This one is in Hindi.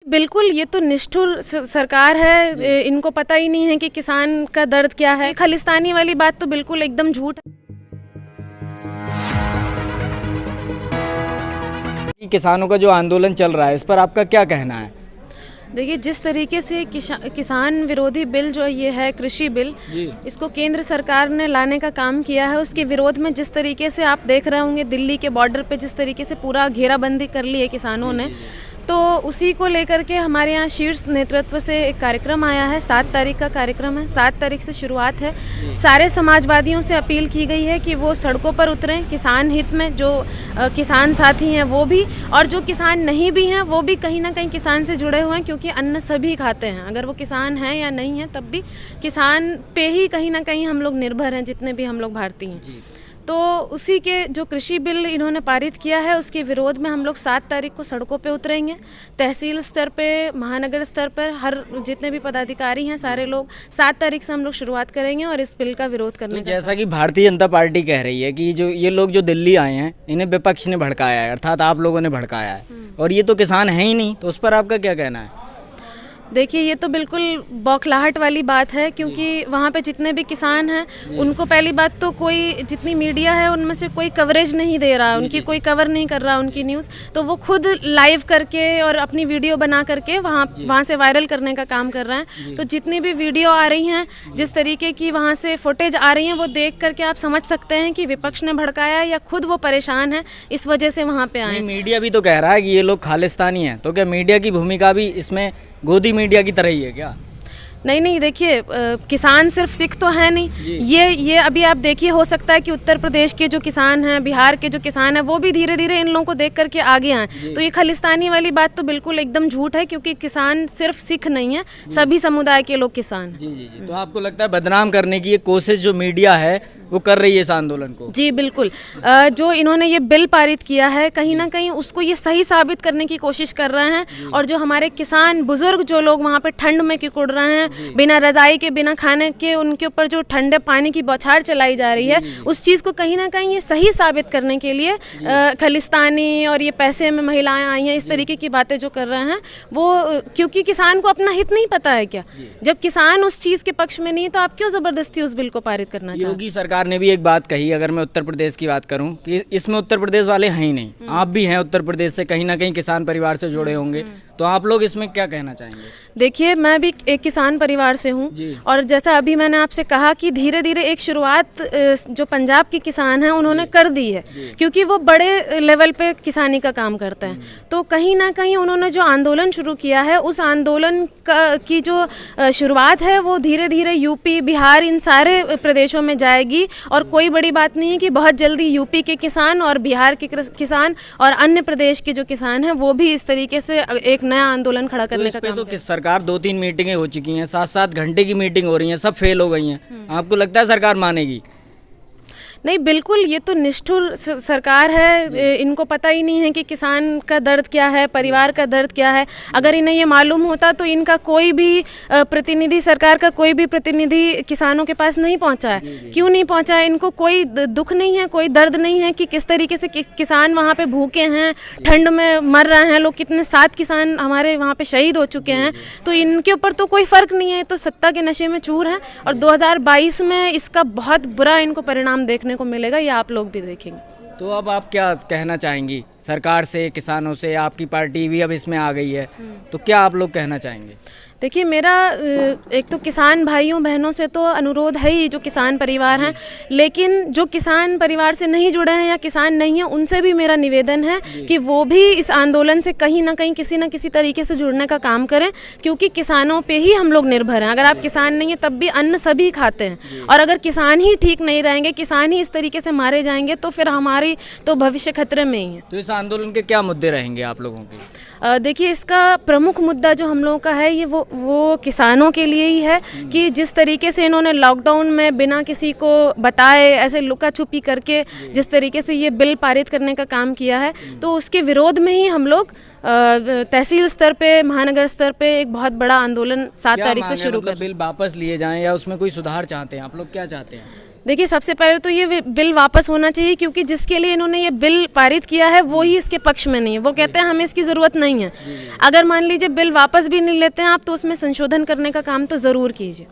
बिल्कुल, ये तो निष्ठुर सरकार है। इनको पता ही नहीं है कि किसान का दर्द क्या है। खालिस्तानी वाली बात तो बिल्कुल एकदम झूठ है। किसानों का जो आंदोलन चल रहा है, इस पर आपका क्या कहना है? देखिए, जिस तरीके से किसान विरोधी बिल जो ये है, कृषि बिल, इसको केंद्र सरकार ने लाने का काम किया है, उसके विरोध में जिस तरीके से आप देख रहे होंगे दिल्ली के बॉर्डर पे जिस तरीके से पूरा घेराबंदी कर ली है किसानों ने, तो उसी को लेकर के हमारे यहाँ शीर्ष नेतृत्व से एक कार्यक्रम आया है। 7 तारीख का कार्यक्रम है, 7 तारीख से शुरुआत है। सारे समाजवादियों से अपील की गई है कि वो सड़कों पर उतरें किसान हित में। जो किसान साथी हैं वो भी, और जो किसान नहीं भी हैं वो भी कहीं ना कहीं किसान से जुड़े हुए हैं, क्योंकि अन्न सभी खाते हैं। अगर वो किसान हैं या नहीं हैं, तब भी किसान पे ही कहीं ना कहीं हम लोग निर्भर हैं, जितने भी हम लोग भारतीय हैं। तो उसी के जो कृषि बिल इन्होंने पारित किया है, उसके विरोध में हम लोग 7 तारीख को सड़कों पे उतरेंगे। तहसील स्तर पे, महानगर स्तर पर, हर जितने भी पदाधिकारी हैं सारे लोग 7 तारीख से हम लोग शुरुआत करेंगे और इस बिल का विरोध करने तो जैसा कि भारतीय जनता पार्टी कह रही है कि जो ये लोग जो दिल्ली आए हैं, इन्हें विपक्ष ने भड़काया है, अर्थात आप लोगों ने भड़काया है, और ये तो किसान है ही नहीं, तो उस पर आपका क्या कहना है? देखिए, ये तो बिल्कुल बौखलाहट वाली बात है, क्योंकि वहाँ पे जितने भी किसान हैं उनको पहली बात तो कोई, जितनी मीडिया है उनमें से कोई कवरेज नहीं दे रहा, उनकी कोई कवर नहीं कर रहा उनकी न्यूज़। तो वो खुद लाइव करके और अपनी वीडियो बना करके वहाँ से वायरल करने का काम कर रहे हैं। तो जितनी भी वीडियो आ रही हैं, जिस तरीके की वहाँ से फुटेज आ रही हैं, वो देख करके आप समझ सकते हैं कि विपक्ष ने भड़काया या खुद वो परेशान है, इस वजह से वहाँ पे आए। मीडिया भी तो कह रहा है कि ये लोग खालिस्तानी हैं, तो क्या मीडिया की भूमिका भी इसमें गोदी मीडिया की तरह ही है क्या? नहीं, देखिए, किसान सिर्फ सिख तो है नहीं। ये अभी आप देखिए, हो सकता है कि उत्तर प्रदेश के जो किसान हैं, बिहार के जो किसान हैं, वो भी धीरे धीरे इन लोगों को देख करके आगे आए। तो ये खालिस्तानी वाली बात तो बिल्कुल एकदम झूठ है, क्योंकि किसान सिर्फ सिख नहीं है, सभी समुदाय के लोग किसान हैं। जी। तो आपको लगता है बदनाम करने की ये कोशिश जो मीडिया है वो कर रही है इस आंदोलन को? जी बिल्कुल। जो इन्होंने ये बिल पारित किया है, कहीं ना कहीं उसको ये सही साबित करने की कोशिश कर रहे हैं। और जो हमारे किसान बुजुर्ग जो लोग वहाँ पे ठंड में किकुड़ रहे हैं, बिना रजाई के, बिना खाने के, उनके ऊपर जो ठंडे पानी की बौछार चलाई जा रही है, उस चीज़ को कहीं ना कहीं ये सही साबित करने के लिए खालिस्तानी और ये पैसे में महिलाएं आई हैं, इस तरीके की बातें जो कर रहे हैं वो, क्योंकि किसान को अपना हित नहीं पता है क्या? जब किसान उस चीज़ के पक्ष में नहीं है, तो आप क्यों ज़बरदस्ती उस बिल को पारित करना चाहते हैं? योगी सरकार ने भी एक बात कही, अगर मैं उत्तर प्रदेश की बात करूं, कि इसमें उत्तर प्रदेश वाले हैं ही नहीं, आप भी हैं उत्तर प्रदेश से, कहीं ना कहीं किसान परिवार से जुड़े होंगे, तो आप लोग इसमें क्या कहना चाहेंगे? देखिए, मैं भी एक किसान परिवार से हूँ, और जैसा अभी मैंने आपसे कहा कि धीरे धीरे एक शुरुआत जो पंजाब के किसान हैं उन्होंने कर दी है, क्योंकि वो बड़े लेवल पे किसानी का काम करते हैं। तो कहीं ना कहीं उन्होंने जो आंदोलन शुरू किया है, उस आंदोलन की जो शुरुआत है वो धीरे धीरे यूपी, बिहार, इन सारे प्रदेशों में जाएगी। और कोई बड़ी बात नहीं है कि बहुत जल्दी यूपी के किसान और बिहार के किसान और अन्य प्रदेश के जो किसान हैं वो भी इस तरीके से एक नया आंदोलन खड़ा करने का काम तो सरकार 2-3 मीटिंगें हो चुकी हैं, 7-7 घंटे की मीटिंग हो रही हैं, सब फेल हो गई हैं। आपको लगता है सरकार मानेगी? नहीं, बिल्कुल, ये तो निष्ठुर सरकार है। इनको पता ही नहीं है कि किसान का दर्द क्या है, परिवार का दर्द क्या है। अगर इन्हें ये मालूम होता तो इनका कोई भी प्रतिनिधि, सरकार का कोई भी प्रतिनिधि किसानों के पास नहीं पहुंचा है। क्यों नहीं पहुंचा है? इनको कोई दुख नहीं है, कोई दर्द नहीं है कि किस तरीके से किसान वहाँ पे भूखे हैं, ठंड में मर रहे हैं लोग। कितने 7 किसान हमारे वहाँ पे शहीद हो चुके हैं। तो इनके ऊपर तो कोई फ़र्क नहीं है, तो सत्ता के नशे में चूर हैं, और 2022 में इसका बहुत बुरा इनको परिणाम देखने को मिलेगा, ये आप लोग भी देखेंगे। तो अब आप क्या कहना चाहेंगी सरकार से, किसानों से? आपकी पार्टी भी अब इसमें आ गई है, तो क्या आप लोग कहना चाहेंगे? देखिए, मेरा एक तो किसान भाइयों बहनों से तो अनुरोध है ही, जो किसान परिवार हैं, लेकिन जो किसान परिवार से नहीं जुड़े हैं या किसान नहीं हैं, उनसे भी मेरा निवेदन है कि वो भी इस आंदोलन से कहीं ना कहीं, किसी न किसी तरीके से जुड़ने का काम करें, क्योंकि किसानों पे ही हम लोग निर्भर हैं। अगर आप किसान नहीं हैं, तब भी अन्न सभी खाते हैं, और अगर किसान ही ठीक नहीं रहेंगे, किसान ही इस तरीके से मारे जाएंगे, तो फिर हमारी तो भविष्य खतरे में ही है। तो इस आंदोलन के क्या मुद्दे रहेंगे आप लोगों के? देखिए, इसका प्रमुख मुद्दा जो हम लोगों का है, ये वो किसानों के लिए ही है कि जिस तरीके से इन्होंने लॉकडाउन में बिना किसी को बताए, ऐसे लुका छुपी करके जिस तरीके से ये बिल पारित करने का काम किया है, तो उसके विरोध में ही हम लोग तहसील स्तर पे, महानगर स्तर पे एक बहुत बड़ा आंदोलन 7 तारीख से शुरू कर। बिल वापस लिए जाएं या उसमें कोई सुधार चाहते हैं आप लोग, क्या चाहते हैं? देखिए, सबसे पहले तो ये बिल वापस होना चाहिए, क्योंकि जिसके लिए इन्होंने ये बिल पारित किया है वो ही इसके पक्ष में नहीं है। वो कहते हैं हमें इसकी ज़रूरत नहीं है। अगर मान लीजिए बिल वापस भी नहीं लेते हैं आप, तो उसमें संशोधन करने का काम तो ज़रूर कीजिए।